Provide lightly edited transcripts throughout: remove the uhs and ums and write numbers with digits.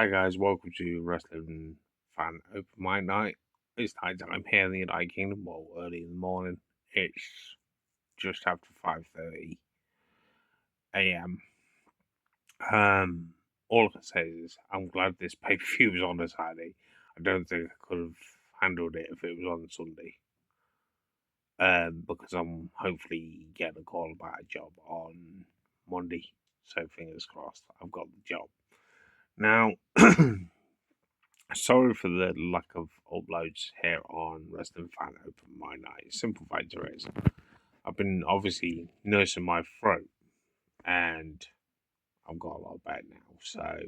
Hi guys, welcome to Wrestling Fan Open Mic Night. It's night time here in the United Kingdom, well, early in the morning. It's just after 5:30 a.m. All I can say is I'm glad this pay-per-view was on a Saturday. I don't think I could have handled it if it was on Sunday. Because I'm hopefully getting a call about a job on Monday. So fingers crossed, I've got the job. Now, sorry for the lack of uploads here on Wrestling Fan Open My Night. Simple fact is, I've been obviously nursing my throat, and I've got a lot better now. So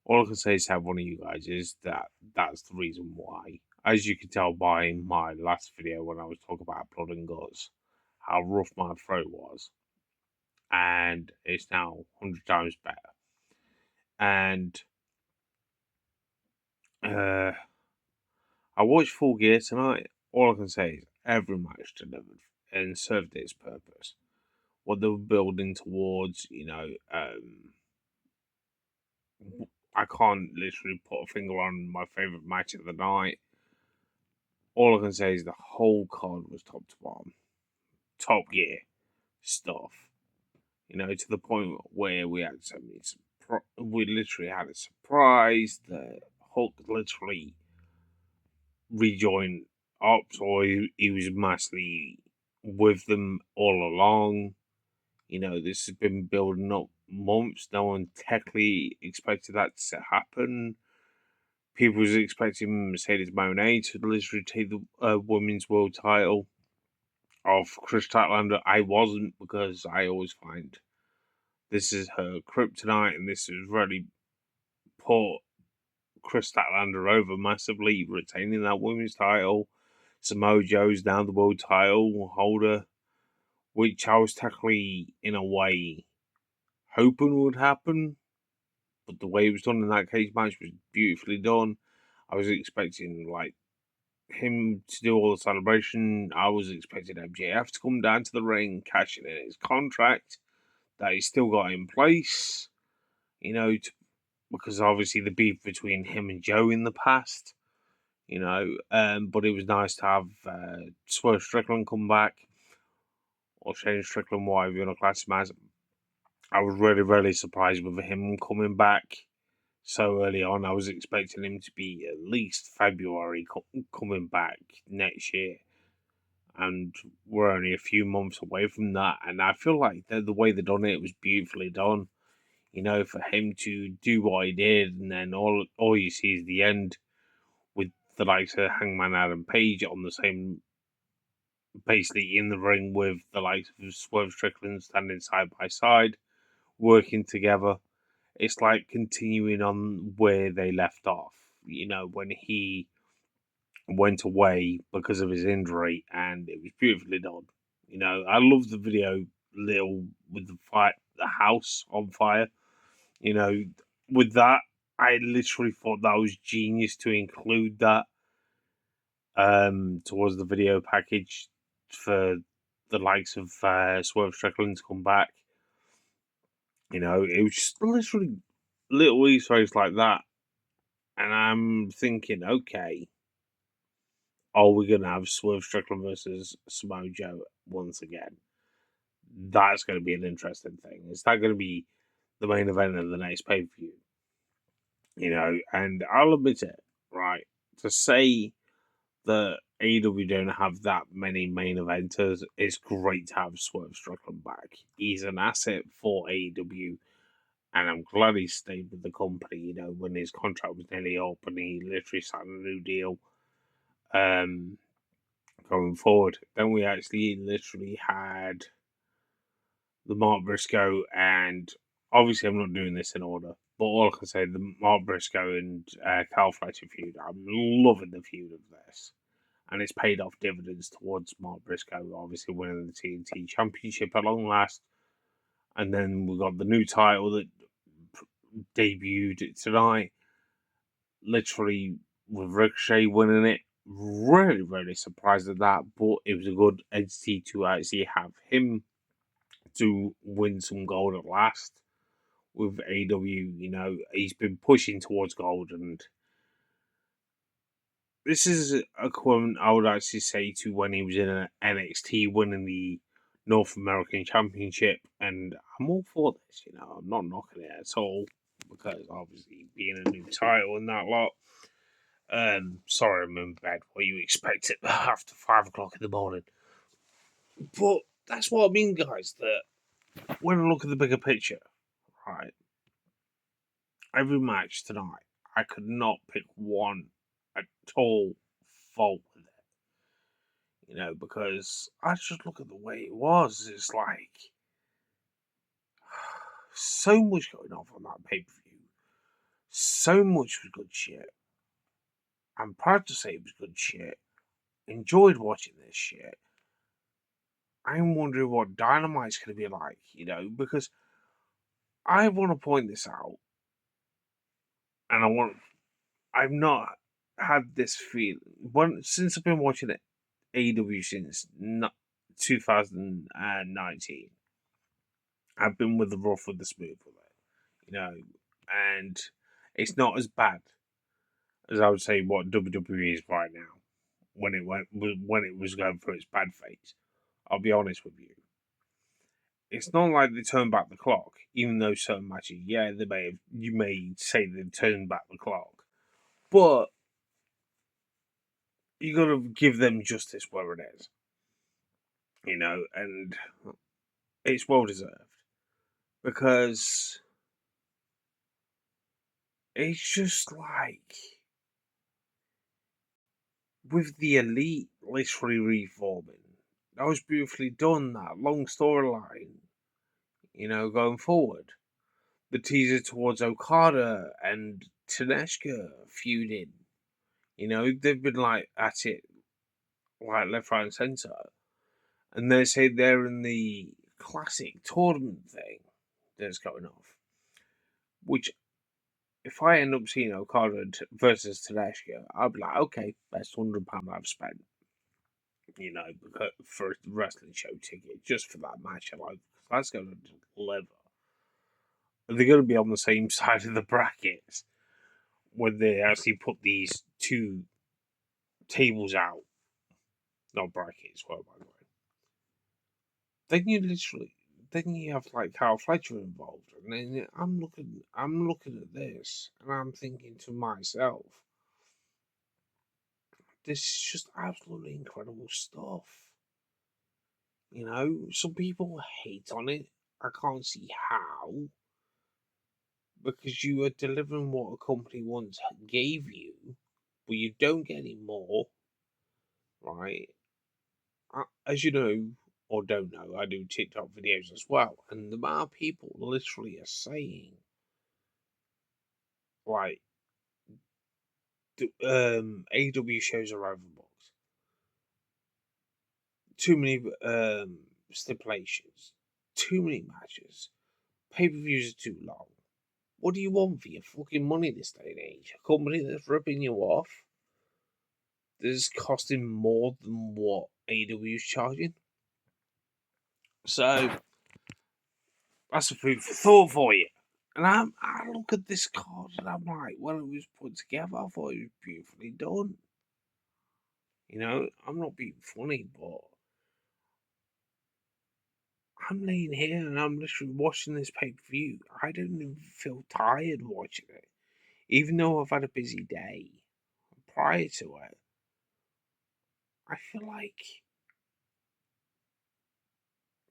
all I can say is to one of you guys is that's the reason why. As you can tell by my last video when I was talking about blood and guts, how rough my throat was, and it's now 100 times better. And I watched Full Gear tonight. All I can say is every match delivered and served its purpose. What they were building towards, I can't literally put a finger on my favourite match of the night. All I can say is the whole card was top to bottom. Top Gear stuff. To the point where we had so many we literally had a surprise. The Hulk literally rejoined Ops, or he was massively with them all along. This has been building up months. No one technically expected that to happen. People was expecting Mercedes Moné to literally take the women's world title off Chris Statlander. I wasn't, because I always find this is her kryptonite, and this has really put Chris Statlander over massively, retaining that women's title. Samoa Joe's now the world title holder, which I was technically, in a way, hoping would happen. But the way it was done in that cage match was beautifully done. I was expecting, him to do all the celebration. I was expecting MJF to come down to the ring, cashing in his contract that he's still got in place, because obviously the beef between him and Joe in the past. But it was nice to have Swerve Strickland come back, or Shane Strickland, whatever you want to class him as. I was really, really surprised with him coming back so early on. I was expecting him to be at least February coming back next year, and we're only a few months away from that. And I feel like the way they done it was beautifully done. For him to do what he did, and then all you see is the end, with the likes of Hangman Adam Page on the same, basically in the ring with the likes of Swerve Strickland standing side by side, working together. It's like continuing on where they left off, when he went away because of his injury, and it was beautifully done. I love the video little with the house on fire. With that, I literally thought that was genius to include that towards the video package for the likes of Swerve Strickland to come back. It was just literally little Easter eggs like that. And I'm thinking, okay, are we going to have Swerve Strickland versus Samoa Joe once again? That's going to be an interesting thing. Is that going to be the main event of the next pay-per-view? And I'll admit it, right? To say that AEW don't have that many main eventers, it's great to have Swerve Strickland back. He's an asset for AEW, and I'm glad he stayed with the company, when his contract was nearly up and he literally signed a new deal going forward. Then we actually literally had the Mark Briscoe, and obviously I'm not doing this in order, but all I can say, the Mark Briscoe and Kyle Fletcher feud, I'm loving the feud of this. And it's paid off dividends towards Mark Briscoe, obviously winning the TNT Championship at long last. And then we got the new title that debuted tonight, literally with Ricochet winning it. Really, really surprised at that, but it was a good entity to actually have him to win some gold at last, with AEW. You know, he's been pushing towards gold, and this is equivalent, I would actually say, to when he was in NXT winning the North American Championship, and I'm all for this. You know, I'm not knocking it at all because obviously being a new title and that lot. Sorry, I'm in bed. What you expect it after 5 o'clock in the morning? But that's what I mean, guys. That when I look at the bigger picture, right? Every match tonight, I could not pick one at all fault with it. You know, because I just look at the way it was. It's like so much going on that pay per view. So much was good shit. I'm proud to say it was good shit. Enjoyed watching this shit. I'm wondering what Dynamite's going to be like, you know, because I want to point this out, and I've not had this feeling since I've been watching it AEW since 2019. I've been with the rough with the smooth with it, you know, and it's not as bad as I would say what WWE is right now when it was going through its bad phase. I'll be honest with you. It's not like they turned back the clock, even though certain matches, yeah, you may say they turned back the clock, but you got to give them justice where it is, you know, and it's well deserved because it's just like with the Elite literally reforming, that was beautifully done. That long storyline, you know, going forward, the teaser towards Okada and Taneshka feuding. You know, they've been like at it, like left, right, and centre. And they say they're in the classic tournament thing that's going off. Which, if I end up seeing Okada versus Taneshka, I'll be like, okay, best £100 I've spent. You know, for a wrestling show ticket, just for that match. I'm like, that's going to deliver. They're going to be on the same side of the brackets when they actually put these two tables out. Not brackets, what am I going? Then you have like Carl Fletcher involved, and then I'm looking at this, and I'm thinking to myself, this is just absolutely incredible stuff. You know, some people hate on it. I can't see how, because you are delivering what a company once gave you, but you don't get any more, right? As you know, or don't know, I do TikTok videos as well, and the amount of people literally are saying, like, AEW shows are overbooked. Too many stipulations, too many matches, pay per views are too long. What do you want for your fucking money this day and age? A company that's ripping you off, that's costing more than what AEW is charging? So that's a food for thought for you. And I look at this card and I'm like, when it was put together, I thought it was beautifully done. You know, I'm not being funny, but I'm laying here and I'm literally watching this pay per view. I don't even feel tired watching it, even though I've had a busy day prior to it. I feel like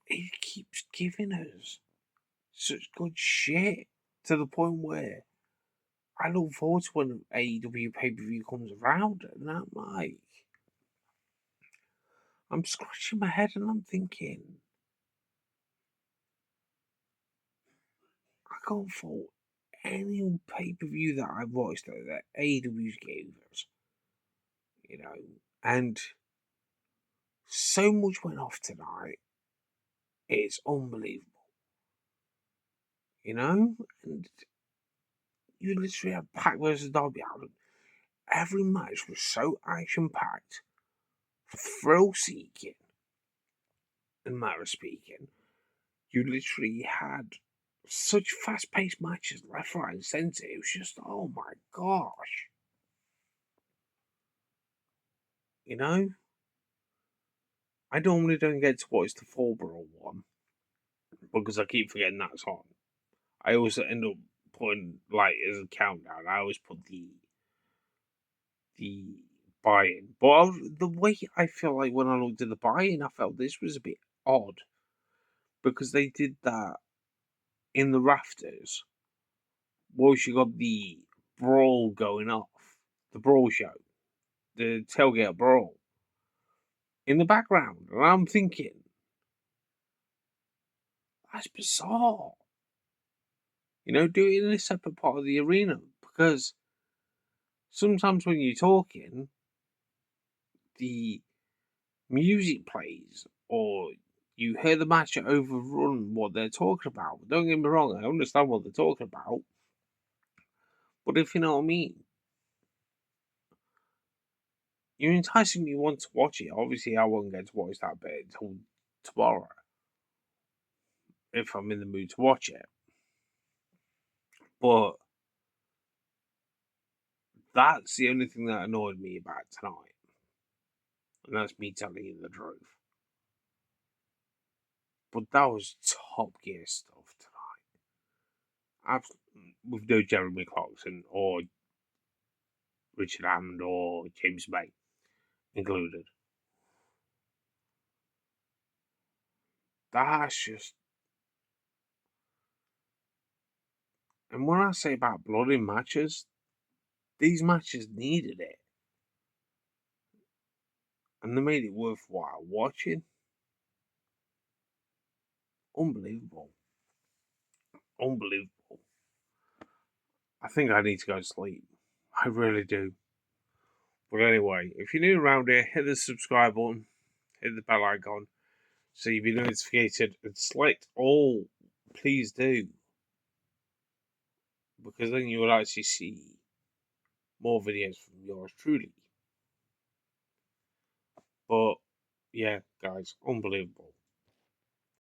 it keeps giving us such good shit to the point where I look forward to when AEW pay per view comes around, and I'm like, I'm scratching my head and I'm thinking, I can't fault any pay per view that I've watched that AEW's gave us, you know, and so much went off tonight. It's unbelievable, you know, and you literally have Pac versus Darby Allin. Every match was so action packed, thrill seeking, in matter of speaking. You literally had such fast-paced matches, left, right, and centre. It was just, oh my gosh. You know? I normally don't get to watch the Fullborough one because I keep forgetting that's on. I always end up putting, like, as a countdown, I always put the buy-in. But the way I feel like when I looked at the buy-in, I felt this was a bit odd because they did that in the rafters. Whilst you got the brawl going off, the brawl show, the tailgate brawl in the background, and I'm thinking that's bizarre. You know, do it in a separate part of the arena because sometimes when you're talking, the music plays or you hear the match overrun what they're talking about. Don't get me wrong, I understand what they're talking about, but if you know what I mean, you're enticing me want to watch it. Obviously, I won't get to watch that bit until tomorrow if I'm in the mood to watch it. But that's the only thing that annoyed me about tonight, and that's me telling you the truth. But that was top gear stuff tonight. With no Jeremy Clarkson or Richard Hammond or James Bay included. That's just. And when I say about blood in matches, these matches needed it. And they made it worthwhile watching. Unbelievable. Unbelievable. I think I need to go to sleep. I really do. But anyway, if you're new around here, hit the subscribe button, hit the bell icon, so you'll be notified, and select all. Please do. Because then you will actually see more videos from yours truly. But yeah, guys, unbelievable.